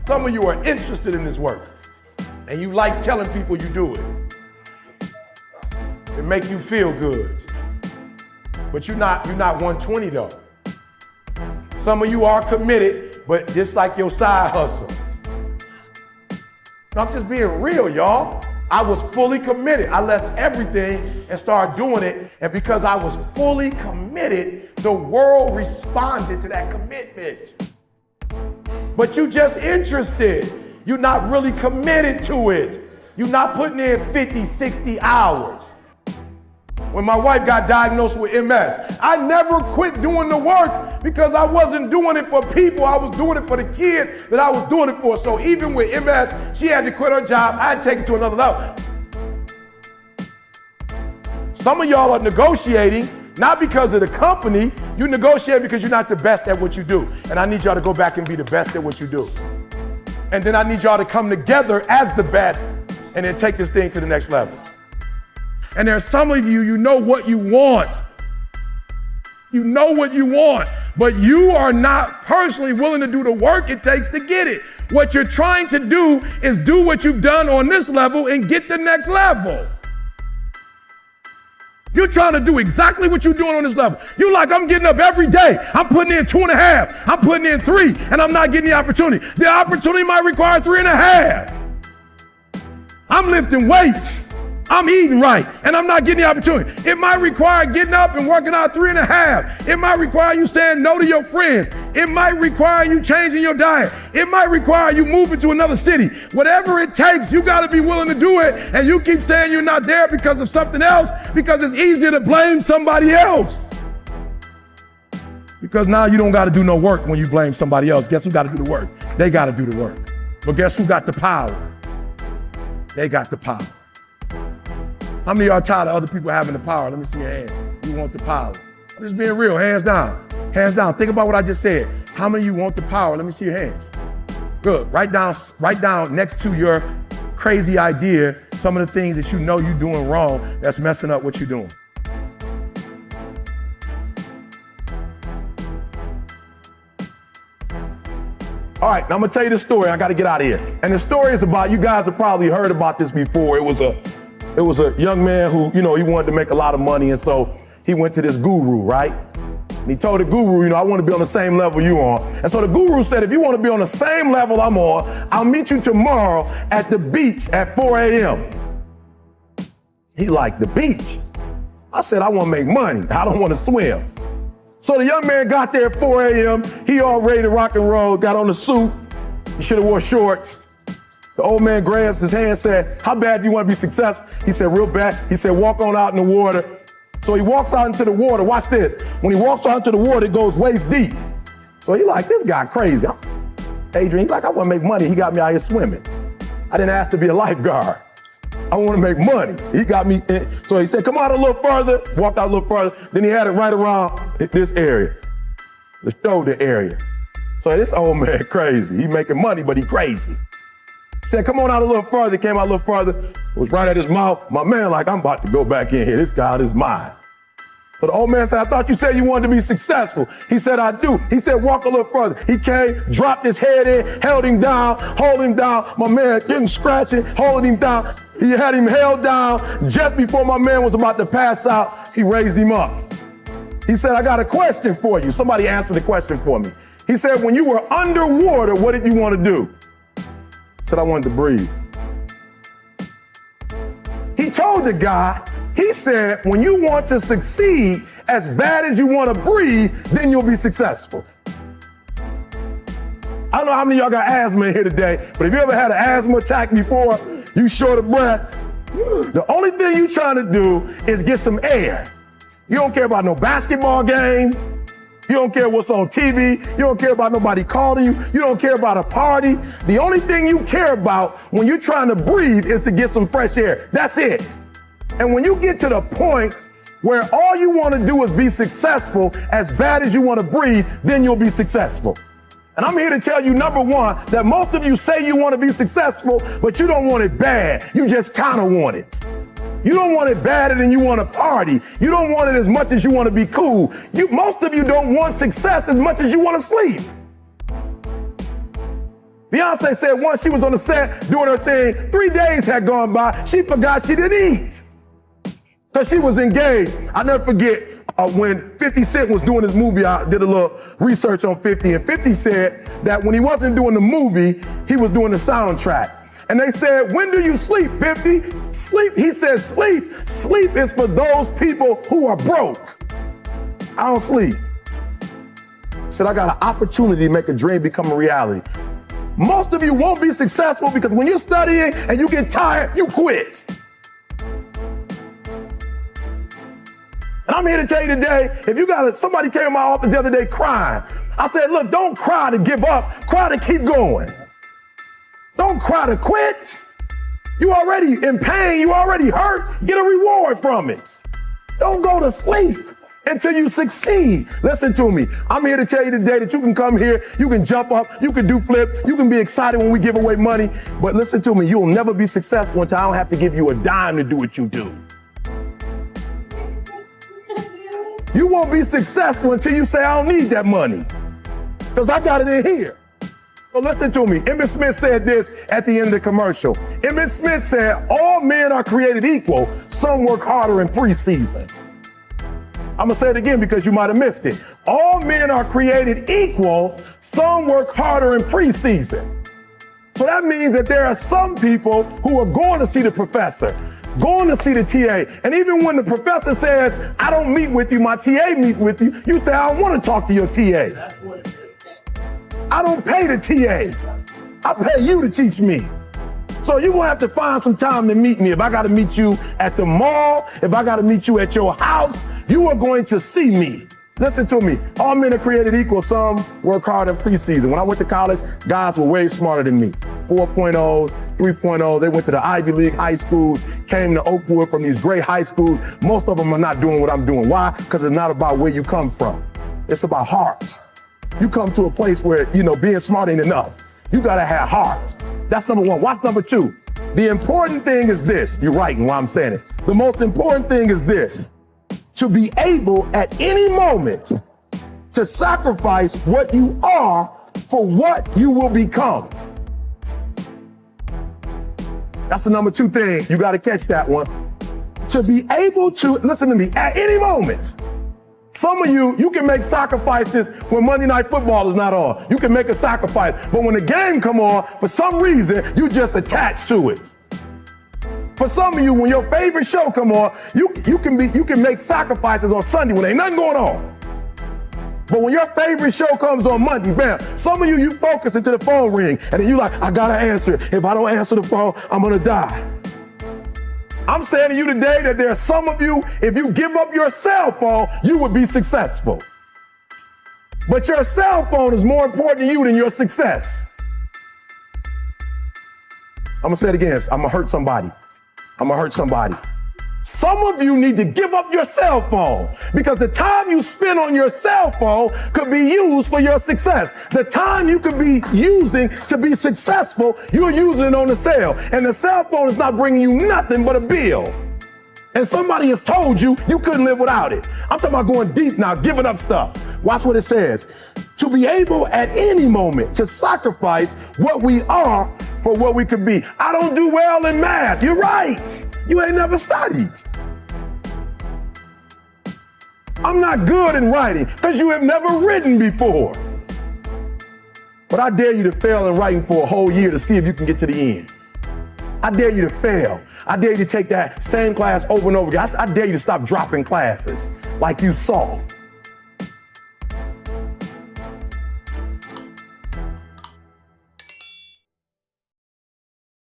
Some of you are interested in this work and you like telling people you do it. It make you feel good. But you're not 120 though. Some of you are committed, but just like your side hustle. I'm just being real, y'all. I was fully committed. I left everything and started doing it. And because I was fully committed, the world responded to that commitment. But you just interested. You're not really committed to it. You're not putting in 50, 60 hours. When my wife got diagnosed with MS, I never quit doing the work because I wasn't doing it for people. I was doing it for the kids that I was doing it for. So even with MS, she had to quit her job. I had to take it to another level. Some of y'all are negotiating, not because of the company. You negotiate because you're not the best at what you do. And I need y'all to go back and be the best at what you do. And then I need y'all to come together as the best and then take this thing to the next level. And there's some of you, you know what you want. You know what you want, but you are not personally willing to do the work it takes to get it. What you're trying to do is do what you've done on this level and get the next level. You're trying to do exactly what you're doing on this level. You're like, I'm getting up every day. I'm putting in 2.5. I'm putting in 3, and I'm not getting the opportunity. The opportunity might require 3.5. I'm lifting weights. I'm eating right, and I'm not getting the opportunity. It might require getting up and working out 3.5. It might require you saying no to your friends. It might require you changing your diet. It might require you moving to another city. Whatever it takes, you gotta be willing to do it, and you keep saying you're not there because of something else, because it's easier to blame somebody else. Because now you don't gotta do no work when you blame somebody else. Guess who gotta do the work? They gotta do the work. But guess who got the power? They got the power. How many of y'all tired of other people having the power? Let me see your hand. You want the power. I'm just being real, hands down. Hands down. Think about what I just said. How many of you want the power? Let me see your hands. Good. Write down next to your crazy idea some of the things that you know you're doing wrong that's messing up what you're doing. All right, now I'm gonna tell you the story. I gotta get out of here. And the story is about, you guys have probably heard about this before. It was a young man who, he wanted to make a lot of money, and so he went to this guru, right? And he told the guru, I want to be on the same level you on. And so the guru said, if you want to be on the same level I'm on, I'll meet you tomorrow at the beach at 4 a.m. He liked the beach. I said, I want to make money. I don't want to swim. So the young man got there at 4 a.m. He all ready to rock and roll, got on the suit. He should have wore shorts. The old man grabs his hand and said, how bad do you want to be successful? He said, real bad. He said, walk on out in the water. So he walks out into the water. Watch this. When he walks out into the water, it goes waist deep. So he like, this guy crazy. Adrian, he's like, I want to make money. He got me out here swimming. I didn't ask to be a lifeguard. I want to make money. He got me in. So he said, come out a little further. Walked out a little further. Then he had it right around this area, the shoulder area. So this old man crazy. He making money, but he crazy. He said, come on out a little further. Came out a little further. It was right at his mouth. My man like, I'm about to go back in here. This God is mine. So the old man said, I thought you said you wanted to be successful. He said, I do. He said, walk a little further. He came, dropped his head in, held him down, hold him down. My man getting scratching, holding him down. He had him held down. Just before my man was about to pass out, he raised him up. He said, I got a question for you. Somebody answer the question for me. He said, when you were underwater, what did you want to do? He said, I wanted to breathe. He told the guy, he said, when you want to succeed as bad as you want to breathe, then you'll be successful. I don't know how many of y'all got asthma in here today, but if you ever had an asthma attack before, you short of breath, the only thing you're trying to do is get some air. You don't care about no basketball game. You don't care what's on TV. You don't care about nobody calling you. You don't care about a party. The only thing you care about when you're trying to breathe is to get some fresh air. That's it. And when you get to the point where all you want to do is be successful as bad as you want to breathe, then you'll be successful. And I'm here to tell you, number one, that most of you say you want to be successful, but you don't want it bad. You just kind of want it. You don't want it badder than you want to party. You don't want it as much as you want to be cool. Most of you don't want success as much as you want to sleep. Beyonce said once she was on the set doing her thing, 3 days had gone by, she forgot she didn't eat because she was engaged. I never forget when 50 Cent was doing his movie, I did a little research on 50, and 50 said that when he wasn't doing the movie, he was doing the soundtrack. And they said, when do you sleep, 50? Sleep, he said, sleep. Sleep is for those people who are broke. I don't sleep. He said, I got an opportunity to make a dream become a reality. Most of you won't be successful because when you're studying and you get tired, you quit. And I'm here to tell you today, if somebody came to my office the other day crying. I said, look, don't cry to give up, cry to keep going. Don't cry to quit. You already in pain, you already hurt, get a reward from it. Don't go to sleep until you succeed. Listen to me. I'm here to tell you today that you can come here, you can jump up, you can do flips, you can be excited when we give away money, but listen to me, you'll never be successful until I don't have to give you a dime to do what you do. You won't be successful until you say, I don't need that money, because I got it in here. So listen to me. Emmett Smith said this at the end of the commercial. Emmett Smith said, all men are created equal. Some work harder in preseason. I'm gonna say it again because you might have missed it. All men are created equal. Some work harder in preseason. So that means that there are some people who are going to see the professor, going to see the TA. And even when the professor says, I don't meet with you, my TA meets with you, you say, I don't want to talk to your TA. I don't pay the TA. I pay you to teach me. So you're gonna have to find some time to meet me. If I gotta meet you at the mall, if I gotta meet you at your house, you are going to see me. Listen to me. All men are created equal. Some work hard in preseason. When I went to college, guys were way smarter than me. 4.0, 3.0. They went to the Ivy League high schools, came to Oakwood from these great high schools. Most of them are not doing what I'm doing. Why? Because it's not about where you come from. It's about heart. You come to a place where, being smart ain't enough. You gotta have heart. That's number one. Watch number two. The important thing is this. You're writing while I'm saying it. The most important thing is this. To be able at any moment to sacrifice what you are for what you will become. That's the number two thing. You got to catch that one. To be able to, listen to me, at any moment. Some of you can make sacrifices when Monday Night Football is not on. You can make a sacrifice. But when the game come on, for some reason, you just attach to it. For some of you, when your favorite show come on, you can make sacrifices on Sunday when ain't nothing going on. But when your favorite show comes on Monday, bam, some of you focus until the phone ring, and then you like, I gotta answer it. If I don't answer the phone, I'm gonna die. I'm saying to you today that there are some of you, if you give up your cell phone, you would be successful. But your cell phone is more important to you than your success. I'm gonna say it again, I'm gonna hurt somebody. Some of you need to give up your cell phone because the time you spend on your cell phone could be used for your success. The time you could be using to be successful, you're using it on the cell. And the cell phone is not bringing you nothing but a bill. And somebody has told you you couldn't live without it. I'm talking about going deep now, giving up stuff. Watch what it says. To be able at any moment to sacrifice what we are for what we could be. I don't do well in math. You're right. You ain't never studied. I'm not good in writing because you have never written before. But I dare you to fail in writing for a whole year to see if you can get to the end. I dare you to fail. I dare you to take that same class over and over again. I dare you to stop dropping classes like you soft.